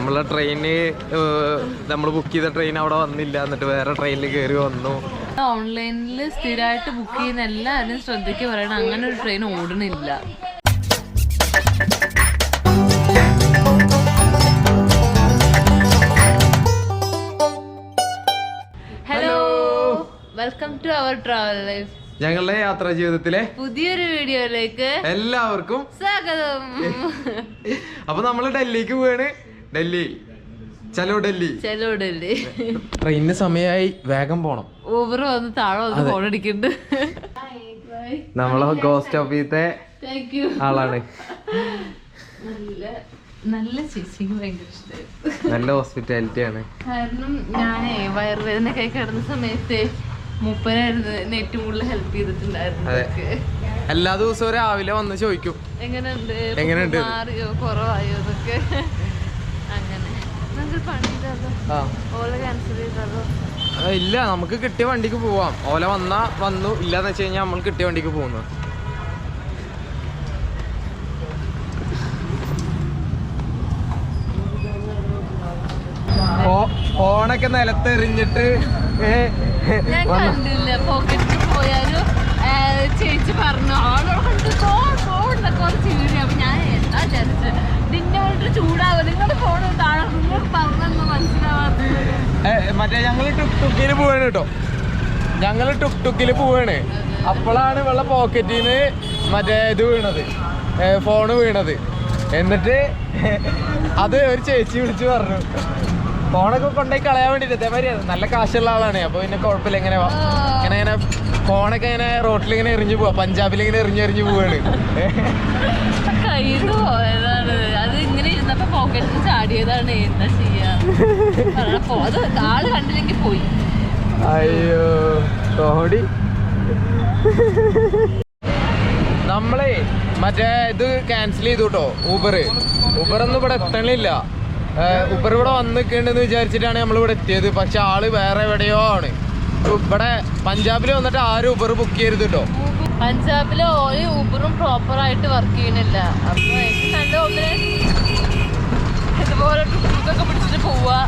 നമ്മളെ ട്രെയിന് നമ്മൾ ബുക്ക് ചെയ്ത ട്രെയിൻ അവിടെ വന്നില്ല, എന്നിട്ട് വേറെ ട്രെയിനിൽ കയറി വന്നു. ഓൺലൈനിൽ സ്ഥിരമായിട്ട് ബുക്ക് ചെയ്യുന്ന എല്ലാവരും ശ്രദ്ധിക്ക് പറയണം, അങ്ങനെ ഒരു ട്രെയിൻ ഓടണില്ല. Hello, welcome to our travel life. ഞങ്ങളുടെ യാത്രാ ജീവിതത്തിലെ പുതിയൊരു വീഡിയോയിലേക്ക് എല്ലാവർക്കും സ്വാഗതം. അപ്പൊ നമ്മള് ഡൽഹിക്ക് പോവാണ്. ഡൽഹി ചലോ ഡൽഹി. ട്രെയിനിന് സമയമായി, വേഗം പോണം. ഓവർ വന്ന് താഴെ വന്ന് ഫോൺ അടിക്കുന്നുണ്ട്. നമ്മളെ ഗോസ്റ്റ് ഓഫീസത്തെ ആളാണ്. നല്ല ചേച്ചിക്ക് ഭയങ്കര ഇഷ്ടമായിരുന്നു. നല്ല ഹോസ്പിറ്റാലിറ്റി ആണ്. കാരണം ഞാനേ വയറുവേദന കൈ കിടന്ന സമയത്ത് മൂപ്പനായിരുന്നു ഏറ്റവും കൂടുതൽ ഹെൽപ്പ് ചെയ്തിട്ടുണ്ടായിരുന്നു. എല്ലാ ദിവസവും രാവിലെ വന്ന് ചോദിക്കും എങ്ങനെയുണ്ട്, മാറിയോ കുറവായോ എന്നൊക്കെ. അങ്ങനെ നമുക്ക് പണി ചെയ്തോ, ഓല ക്യാൻസൽ ചെയ്തോ? ഇല്ല, നമുക്ക് കിട്ടിയ വണ്ടിക്ക് പോവാം. ഓല വന്നാ വന്നു, ഇല്ലാന്ന് വെച്ച് കഴിഞ്ഞാൽ നമ്മൾ കിട്ടിയ വണ്ടിക്ക് പോകുന്നു. ഫോണൊക്കെ നിലത്തെറിഞ്ഞിട്ട് ഞാൻ കണ്ടില്ല. പോക്കറ്റിൽ പോയാലും ചേച്ചി പറഞ്ഞു ആളോട് ചീടി. അപ്പൊ ഞാൻ എന്താ വിചാരിച്ചത്, നിന്നെ കൊണ്ട് ചൂടാവുക, നിങ്ങളുടെ ഫോൺ താഴെ നിങ്ങളോട് പറഞ്ഞെന്ന് മനസ്സിലാവാത്തത്. മറ്റേ ഞങ്ങള് ടുക്ടുക്കില് പോവാണ് കേട്ടോ. ഞങ്ങള് ടുക്ടുക്കില് പോവാണ്. അപ്പോഴാണ് ഇവളുടെ പോക്കറ്റിന്ന് മറ്റേ ഇത് വീണത്, ഫോണ് വീണത്. എന്നിട്ട് അത് ഒരു ചേച്ചി വിളിച്ചു പറഞ്ഞു, ഫോണൊക്കെ കൊണ്ടുപോയി കളയാൻ വേണ്ടിട്ട്. അതേമാതിരി നല്ല കാശുള്ള ആളാണ്. അപ്പൊ പിന്നെ കുഴപ്പമില്ല. ഇങ്ങനെ ഇങ്ങനെ ഫോണൊക്കെ ഇങ്ങനെ റോട്ടിൽ ഇങ്ങനെ എറിഞ്ഞു പോവാ, പഞ്ചാബിൽ ഇങ്ങനെ എറിഞ്ഞെറിഞ്ഞു പോവാണ്. കയ്യിൽ പോയതാണ് അത്. ഇങ്ങനെ ഇരുന്നപ്പോ പോക്കറ്റിൽ ചാടിയതാണ്. എന്താ ചെയ്യാ, ആള് കണ്ടില്ലെങ്കിൽ പോയി. അയ്യോ കോടി. നമ്മളെ മറ്റേ ഇത് ക്യാൻസൽ ചെയ്തു കേട്ടോ. ഊബർ ഒന്നും ഇവിടെ എത്തണില്ല. ഊബർ ഇവിടെ വന്ന് നിൽക്കണ്ടെന്ന് വിചാരിച്ചിട്ടാണ് നമ്മളിവിടെ എത്തിയത്. പക്ഷെ ആള് വേറെ എവിടെയോ ആണ്. ഇവിടെ പഞ്ചാബിൽ വന്നിട്ട് ആരും ഊബർ ബുക്ക് ചെയ്യരുത് കേട്ടോ. പഞ്ചാബില് ഒരു ഊബറും പ്രോപ്പർ ആയിട്ട് വർക്ക് ചെയ്യണില്ല. അപ്പൊ എനിക്ക് നല്ല ഒന്ന് ഇതുപോലെ ട്രിപ്പൊക്കെ പിടിച്ചിട്ട് പോവാ.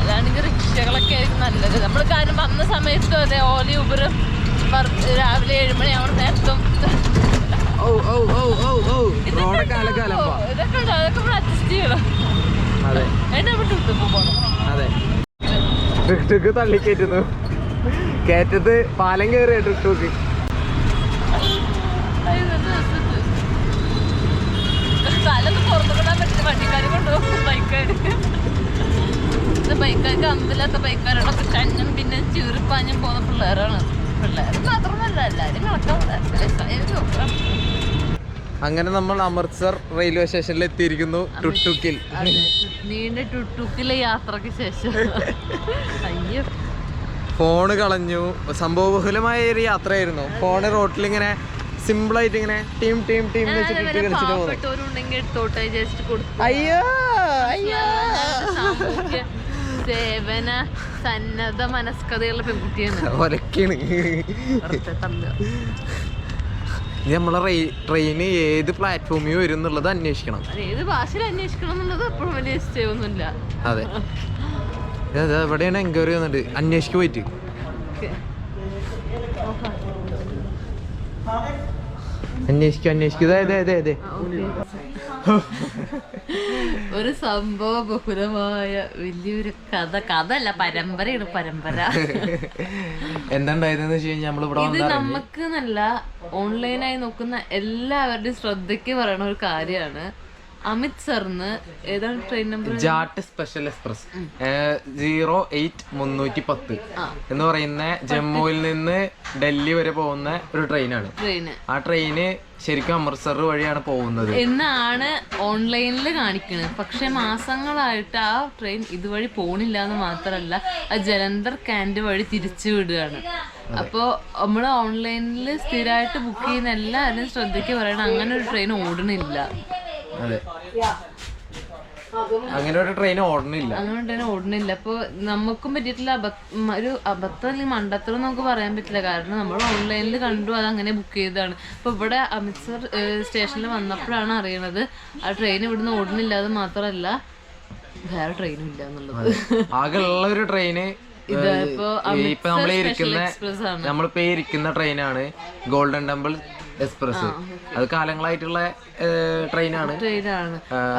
അതാണെങ്കിൽ റിക്ഷകളൊക്കെ ആയിരിക്കും നല്ലത്. നമ്മൾ കാര്യം വന്ന സമയത്തും അതെ, ഓല ഊബറും രാവിലെ 7 മണി അവിടെ നേരത്തും ഇതൊക്കെ നമ്മൾ അഡ്ജസ്റ്റ് ചെയ്യണം. അതെ, ടുക്ടുക്ക് തള്ളിക്കയറ്റുന്നു. കയറ്റത്ത് പാലം കയറിയ ടുക്ടുക്ക്. സ്ഥലത്ത് പുറത്തുകൊണ്ടാൻ പറ്റുന്ന വണ്ടിക്കാർ കൊണ്ടുപോകും. ബൈക്കാർക്ക് അമ്പില്ലാത്ത ബൈക്കാരോടൊക്കെ ചന്നും പിന്നെ ചീറിപ്പാഞ്ഞും പോകുന്ന പിള്ളേരാണ്. പിള്ളേർ മാത്രമല്ല, എല്ലാവരും കണക്കാവും. അങ്ങനെ നമ്മൾ അമൃത്സർ റെയിൽവേ സ്റ്റേഷനിൽ എത്തിയിരിക്കുന്നു. ടുക്ടുക്കിൽ നീണ്ട ടുക്ടുക്കിലെ യാത്രക്ക് ശേഷം അയ്യോ, ഫോണ് കളഞ്ഞു. സംഭവബഹുലമായ ഒരു യാത്രയായിരുന്നു. ഫോണ് റോട്ടിൽ ഇങ്ങനെ സിമ്പിൾ ആയിട്ട് ഇങ്ങനെ ടീം ടീം ടീം വെച്ചിട്ട് കളിച്ചിട്ട് പോകുന്നു. അയ്യോ സേവന സന്നദ്ധ മനസ്കതയുള്ള പെൺകുട്ടിയാണ്. ഒരക്കാണ്. നമ്മളെ ട്രെയിന് ഏത് പ്ലാറ്റ്ഫോമിൽ വരും എന്നുള്ളത് അന്വേഷിക്കണം. ഏത് ഭാഷയിൽ അന്വേഷിക്കണം എന്നുള്ളത് എപ്പോഴും വലിയ ഇഷ്ടമൊന്നുമില്ല. അതെ, എവിടെയാണ് എൻക്വയറി വന്നിട്ട് അന്വേഷിക്ക് പോയിട്ട്. അന്വേഷിക്കും. അതെ ഒരു സംഭവ ബഹുലമായ വലിയൊരു കഥയല്ല, പരമ്പര. എന്താണ്ടായതെന്ന് വെച്ച് കഴിഞ്ഞാൽ ഇത് നമുക്ക് നല്ല ഓൺലൈനായി നോക്കുന്ന എല്ലാവരുടെയും ശ്രദ്ധയ്ക്ക് പറയണ ഒരു കാര്യമാണ്. അമൃത്സറിന് ഏതാണ് train number? Jat special express 08310 എന്ന് പറയുന്ന ജമ്മുവിൽ നിന്ന് ഡൽഹി വരെ പോകുന്ന ഒരു ട്രെയിനാണ്. ആ ട്രെയിന് ശരിക്കും അമൃത്സർ വഴിയാണ് പോകുന്നത് എന്നാണ് ഓൺലൈനിൽ കാണിക്കുന്നത്. പക്ഷെ മാസങ്ങളായിട്ട് ആ ട്രെയിൻ ഇതുവഴി പോണില്ല എന്ന് മാത്രമല്ല, ആ ജലന്ധർ കാൻഡ് വഴി തിരിച്ചു വിടുകയാണ്. അപ്പോൾ നമ്മൾ ഓൺലൈനിൽ സ്ഥിരമായിട്ട് ബുക്ക് ചെയ്യുന്ന എല്ലാവരും ശ്രദ്ധയ്ക്ക് പറയണം, അങ്ങനെ ഒരു ട്രെയിൻ ഓടണില്ല. അതെ, അങ്ങനെ ഒരു ട്രെയിൻ ഓടണില്ല. അപ്പോൾ നമുക്കും പറ്റിയിട്ടില്ല. ഒരു അബദ്ധം അല്ലെങ്കിൽ മണ്ടത്തരം നമുക്ക് പറയാൻ പറ്റില്ല. കാരണം നമ്മൾ ഓൺലൈനിൽ കണ്ടു, അത് അങ്ങനെ ബുക്ക് ചെയ്തതാണ്. അപ്പോൾ ഇവിടെ അമൃത്സർ സ്റ്റേഷനിൽ വന്നപ്പോഴാണ് അറിയണത് ആ ട്രെയിൻ ഇവിടുന്ന് ഓടണില്ല. അത് മാത്രമല്ല വേറെ ട്രെയിനും ഇല്ല എന്നുള്ളത്. ആകെ ഉള്ള ഒരു ട്രെയിന് ഇപ്പൊ നമ്മളിപ്പോ ഇരിക്കുന്ന ട്രെയിനാണ് ഗോൾഡൻ ടെമ്പിൾ എക്സ്പ്രസ്. അത് കാലങ്ങളായിട്ടുള്ള ട്രെയിനാണ്.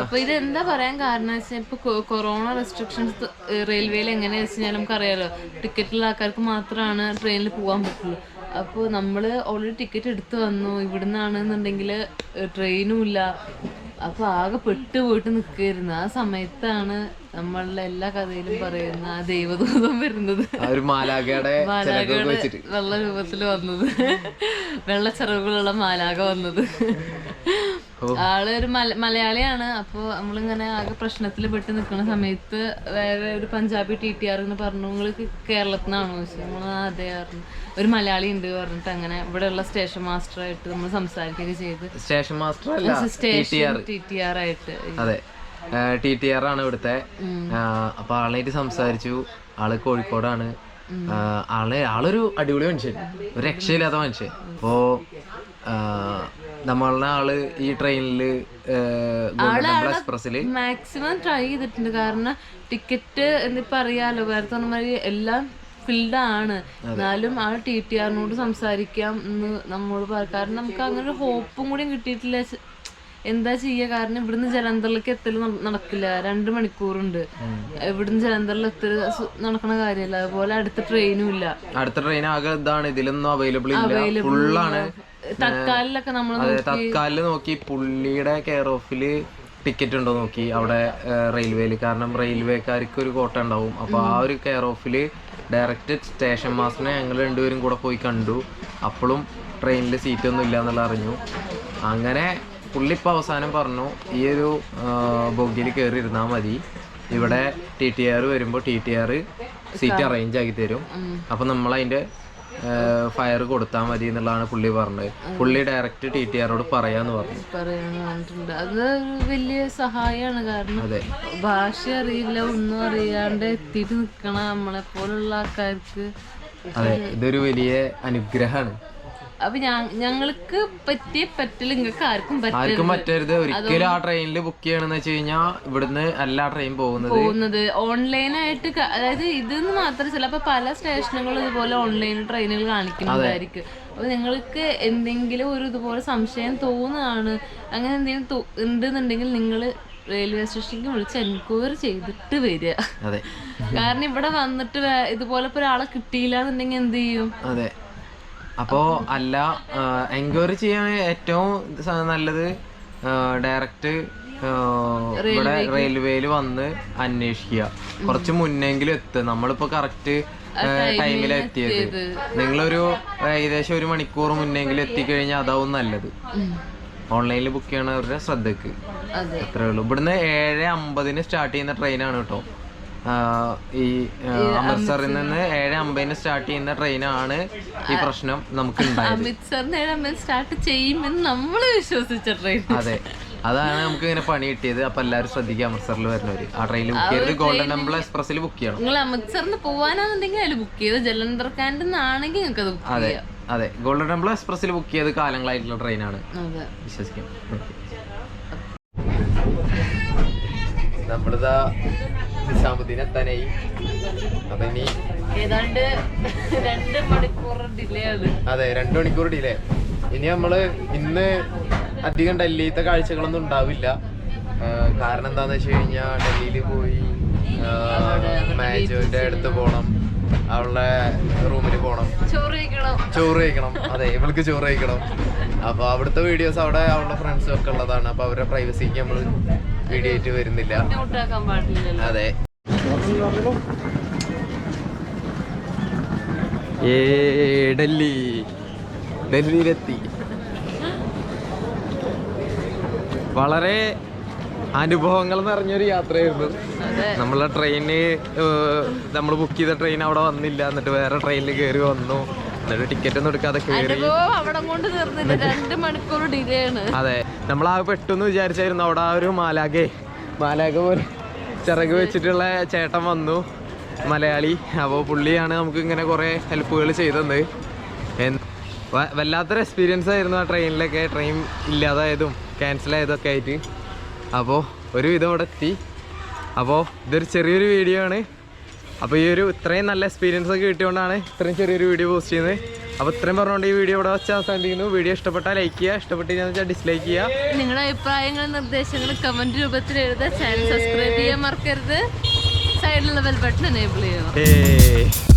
അപ്പൊ ഇത് എന്താ പറയാൻ കാരണം വെച്ചാൽ ഇപ്പൊ കൊറോണ റെസ്ട്രിക്ഷൻസ് റെയിൽവേയിൽ എങ്ങനെയാ വെച്ചാൽ നമുക്കറിയാലോ, ടിക്കറ്റുള്ള ആൾക്കാർക്ക് മാത്രമാണ് ട്രെയിനിൽ പോകാൻ പറ്റുള്ളൂ. അപ്പോൾ നമ്മൾ ഓൾറെഡി ടിക്കറ്റ് എടുത്ത് വന്നു, ഇവിടുന്നാണെന്നുണ്ടെങ്കിൽ ട്രെയിനും ഇല്ല. അപ്പൊ ആകെ പെട്ടുപോയിട്ട് നിൽക്കായിരുന്നു. ആ സമയത്താണ് നമ്മളുടെ എല്ലാ കഥയിലും പറയുന്ന ആ ദൈവദൂതം വരുന്നത്, മാലാഖയുടെ വെള്ള രൂപത്തിൽ വന്നത്, വെള്ള ചിറകുകളുള്ള മാലാഖ വന്നത്. ആള് ഒരു മലയാളിയാണ്. അപ്പോൾ നമ്മളിങ്ങനെ ആകെ പ്രശ്നത്തിൽ പെട്ട് നിൽക്കുന്ന സമയത്ത് വേറെ ഒരു പഞ്ചാബി TTR എന്ന് പറഞ്ഞു, നിങ്ങൾ കേരളത്തിൽ നിന്നാണോ ചോദിച്ചു. നമ്മൾ അതേ പറഞ്ഞു. ഒരു മലയാളി ഉണ്ട് പറഞ്ഞിട്ട് അങ്ങനെ ഇവിടെയുള്ള സ്റ്റേഷൻ മാസ്റ്റർ ആയിട്ട് നമ്മൾ സംസാരിക്കുകയൊക്കെ ചെയ്ത്. സ്റ്റേഷൻ മാസ്റ്റർ അല്ല, TTR ആയിട്ട്. അതെ, TTR ആണ് ഇവിടുത്തെ. അപ്പൊ ആളായിട്ട് സംസാരിച്ചു. ആള് കോഴിക്കോടാണ്. ആളൊരു അടിപൊളി മനുഷ്യൻ, ഒരു രക്ഷയില്ലാത്ത മനുഷ്യൻ. അപ്പോ നമ്മളുടെ ആള് ഈ ട്രെയിനില് എക്സ്പ്രസില് മാക്സിമം ട്രൈ ചെയ്തിട്ടുണ്ട്. കാരണം ടിക്കറ്റ് എന്നിപ്പോ അറിയാലോ, വേറെ പറഞ്ഞ എല്ലാം ഫിൽഡ് ആണ്. എന്നാലും ആ TTRനോട് സംസാരിക്കാം എന്ന് നമ്മോട് പറയാം. കാരണം നമുക്ക് അങ്ങനെ ഒരു ഹോപ്പും കൂടി കിട്ടിയിട്ടില്ല. എന്താ ചെയ്യുക, കാരണം ഇവിടുന്ന് ജലന്ധറിലേക്ക് എത്തൽ നടക്കില്ല. 2 മണിക്കൂറുണ്ട്. ഇവിടുന്ന് ജലന്ധറിൽ എത്തൽ നടക്കണ കാര്യമല്ല. അതുപോലെ അടുത്ത ട്രെയിനും ഇല്ല. അടുത്ത ട്രെയിൻ ആകെ ഇതാണ്, ഇതിലൊന്നും അവൈലബിൾ ഫുള്ളാണ്. തത്കാലിലൊക്കെ നമ്മൾ തത്കാലില് നോക്കി, പുള്ളിയുടെ കെയർ ഓഫില് ടിക്കറ്റ് ഉണ്ടോ നോക്കി അവിടെ റെയിൽവേയിൽ. കാരണം റെയിൽവേക്കാർക്ക് ഒരു കോട്ട ഉണ്ടാവും. അപ്പൊ ആ ഒരു കെയർ ഓഫില് ഡയറക്റ്റ് സ്റ്റേഷൻ മാസ്റ്ററിനെ ഞങ്ങൾ 2 പേരും കൂടെ പോയി കണ്ടു. അപ്പോഴും ട്രെയിനിൽ സീറ്റൊന്നും ഇല്ല എന്നുള്ള അറിഞ്ഞു. അങ്ങനെ പുള്ളി ഇപ്പം അവസാനം പറഞ്ഞു, ഈ ഒരു ബോഗിയിൽ കയറി ഇരുന്നാൽ മതി, ഇവിടെ TTR വരുമ്പോൾ TTR സീറ്റ് അറേഞ്ച് ആക്കി തരും. അപ്പം നമ്മളതിൻ്റെ ഫയർ കൊടുത്താൽ മതി എന്നുള്ളതാണ് പുള്ളി പറഞ്ഞത്. പുള്ളി ഡയറക്റ്റ് TTRോട് പറയാന്ന് പറഞ്ഞിട്ടുണ്ട്. അത് വലിയ സഹായമാണ്. കാരണം ഭാഷ അറിയില്ല, ഒന്നും അറിയാണ്ട് എത്തിയിട്ട് നിൽക്കണ നമ്മളെ പോലുള്ള ആൾക്കാർക്ക് അതെ ഇതൊരു വലിയ അനുഗ്രഹമാണ്. അപ്പൊ ഞങ്ങൾക്ക് പറ്റില്ല, നിങ്ങൾക്ക് ആർക്കും പറ്റരുത്. ഒരിക്കലും ആ ട്രെയിനിൽ ബുക്ക് ചെയ്യണമെന്ന് വെച്ച് കഴിഞ്ഞാൽ ഇവിടുന്ന് എല്ലാ ട്രെയിൻ പോകുന്നത് ഓൺലൈനായിട്ട്. അതായത് ഇതെന്ന് മാത്രമല്ല, ചിലപ്പോ പല സ്റ്റേഷനുകളും ഇതുപോലെ ഓൺലൈൻ ട്രെയിനുകൾ കാണിക്കുന്നതായിരിക്കും. അപ്പൊ നിങ്ങൾക്ക് എന്തെങ്കിലും ഒരു ഇതുപോലെ സംശയം തോന്നുകയാണ്, അങ്ങനെ എന്തെങ്കിലും ഉണ്ടെന്നുണ്ടെങ്കിൽ നിങ്ങൾ റെയിൽവേ സ്റ്റേഷനിലേക്ക് വിളിച്ച് എൻക്വയറി ചെയ്തിട്ട് വരിക. കാരണം ഇവിടെ വന്നിട്ട് ഇതുപോലെ ഇപ്പൊ ഒരാളെ കിട്ടിയില്ല എന്നുണ്ടെങ്കിൽ എന്ത് ചെയ്യും? അതെ. അപ്പോ അല്ല, എൻക്വയറി ചെയ്യാൻ ഏറ്റവും നല്ലത് ഡയറക്റ്റ് ഇവിടെ റെയിൽവേയിൽ വന്ന് അന്വേഷിക്കുക. കുറച്ച് മുന്നെങ്കിലും എത്തുക. നമ്മളിപ്പോ കറക്റ്റ് ടൈമിലാണ് എത്തിയത്. നിങ്ങളൊരു ഏകദേശം 1 മണിക്കൂർ മുന്നെങ്കിലും എത്തിക്കഴിഞ്ഞാൽ അതാവും നല്ലത്. ഓൺലൈനിൽ ബുക്ക് ചെയ്യണവരുടെ ശ്രദ്ധക്ക് അത്രേ ഉള്ളൂ. ഇവിടുന്ന് 7:50 സ്റ്റാർട്ട് ചെയ്യുന്ന ട്രെയിനാണ് കേട്ടോ. ഈ അമൃത്സറിൽ നിന്ന് 7:50 സ്റ്റാർട്ട് ചെയ്യുന്ന ട്രെയിനാണ്. ഈ പ്രശ്നം നമുക്ക് സ്റ്റാർട്ട് ചെയ്യുമെന്ന് നമ്മൾ വിശ്വസിച്ച ട്രെയിൻ. അതെ, അതാണ് നമുക്ക് ഇങ്ങനെ പണി കിട്ടിയത്. അപ്പൊ എല്ലാവരും ശ്രദ്ധിക്കുക, അമൃത്സറിൽ വരുന്നവര് ആ ട്രെയിനിൽ ബുക്ക് ചെയ്ത് ഗോൾഡൻ ടെമ്പിൾ എക്സ്പ്രസിൽ ബുക്ക് ചെയ്യണം. നിങ്ങൾ അമൃത്സറിന് പോകാനാണെന്നുണ്ടെങ്കിൽ അതിൽ ബുക്ക് ചെയ്ത്, ജലന്ധർ കാൻഡിന്നാണെങ്കിൽ നിങ്ങൾക്ക് അത് ബുക്ക് ചെയ്യാം. അതെ, ഗോൾഡൻ ടെമ്പിൾ എക്സ്പ്രസിൽ ബുക്ക് ചെയ്ത് കാലങ്ങളായിട്ടുള്ള ട്രെയിനാണ്, വിശ്വസിക്കാം. നമ്മളിതാ നിസാമുദ്ദീൻ എത്താനായി. അപ്പൊ ഇനി ഏതാണ്ട് 2 മണിക്കൂർ ഡിലേ ആണ്. അതെ, 2 മണിക്കൂർ ഡിലേ. ഇനി നമ്മള് ഇന്ന് അധികം ഡൽഹിയിലത്തെ കാഴ്ചകളൊന്നും ഉണ്ടാവില്ല. കാരണം എന്താന്ന് വെച്ച് കഴിഞ്ഞാൽ ഡൽഹിയിൽ പോയി മാജോന്റെ അടുത്ത് പോണം, അവളുടെ റൂമിൽ പോണം, ചോറ് കഴിക്കണം. അതെ, ഇവൾക്ക് ചോറ് കഴിക്കണം. അപ്പൊ അവിടുത്തെ വീഡിയോസ് അവിടെ അവളുടെ ഫ്രണ്ട്സും ഒക്കെ ഉള്ളതാണ്. അപ്പൊ അവരുടെ പ്രൈവസിക്ക് നമ്മൾ വീഡിയോ ആയിട്ട് വരുന്നില്ല. അതെ, ഡൽഹിയിലെത്തി. വളരെ അനുഭവങ്ങൾ നിറഞ്ഞൊരു യാത്രയായിരുന്നു. നമ്മളെ ട്രെയിന് നമ്മൾ ബുക്ക് ചെയ്ത ട്രെയിൻ അവിടെ വന്നില്ല. എന്നിട്ട് വേറെ ട്രെയിനിൽ കയറി വന്നു. എന്നിട്ട് ടിക്കറ്റ് ഒന്നും എടുക്കാതെ കയറി. അതെ, നമ്മളാകെ പെട്ടെന്ന് വിചാരിച്ചായിരുന്നു അവിടെ ആ ഒരു മാലാഖ പോലെ ചിറക് വെച്ചിട്ടുള്ള ചേട്ടൻ വന്നു, മലയാളി. അപ്പോൾ പുള്ളിയാണ് നമുക്ക് ഇങ്ങനെ കുറേ ഹെൽപ്പുകൾ ചെയ്തത്. വല്ലാത്തൊരു എക്സ്പീരിയൻസ് ആയിരുന്നു ആ ട്രെയിനിലൊക്കെ. ട്രെയിൻ ഇല്ലാതായതും ക്യാൻസൽ ആയതൊക്കെ ആയിട്ട്. അപ്പോൾ ഒരുവിധം ഇവിടെ എത്തി. അപ്പോൾ ഇതൊരു ചെറിയൊരു വീഡിയോ ആണ്. അപ്പോൾ ഈ ഒരു ഇത്രയും നല്ല എക്സ്പീരിയൻസ് ഒക്കെ കിട്ടിയോണ്ടാണ് ഇത്രയും ചെറിയൊരു വീഡിയോ പോസ്റ്റ് ചെയ്യുന്നത്. അപ്പോൾ ഇത്രയും പറഞ്ഞുകൊണ്ട് ഈ വീഡിയോ ഇവിടെ വെച്ച് അവസാനിപ്പിക്കുന്നു. വീഡിയോ ഇഷ്ടപ്പെട്ടാൽ ലൈക്ക് ചെയ്യുക, ഇഷ്ടപ്പെട്ടില്ലെന്ന് വെച്ചാൽ ഡിസ്ലൈക്ക് ചെയ്യുക. നിങ്ങളുടെ അഭിപ്രായങ്ങളും നിർദ്ദേശങ്ങളും കമന്റ് രൂപത്തിൽ എഴുതുക. ചാനൽ സബ്സ്ക്രൈബ് ചെയ്യാൻ മറക്കരുത്. സൈഡിലുള്ള ബെൽ ബട്ടൺ എനേബിൾ ചെയ്യുക.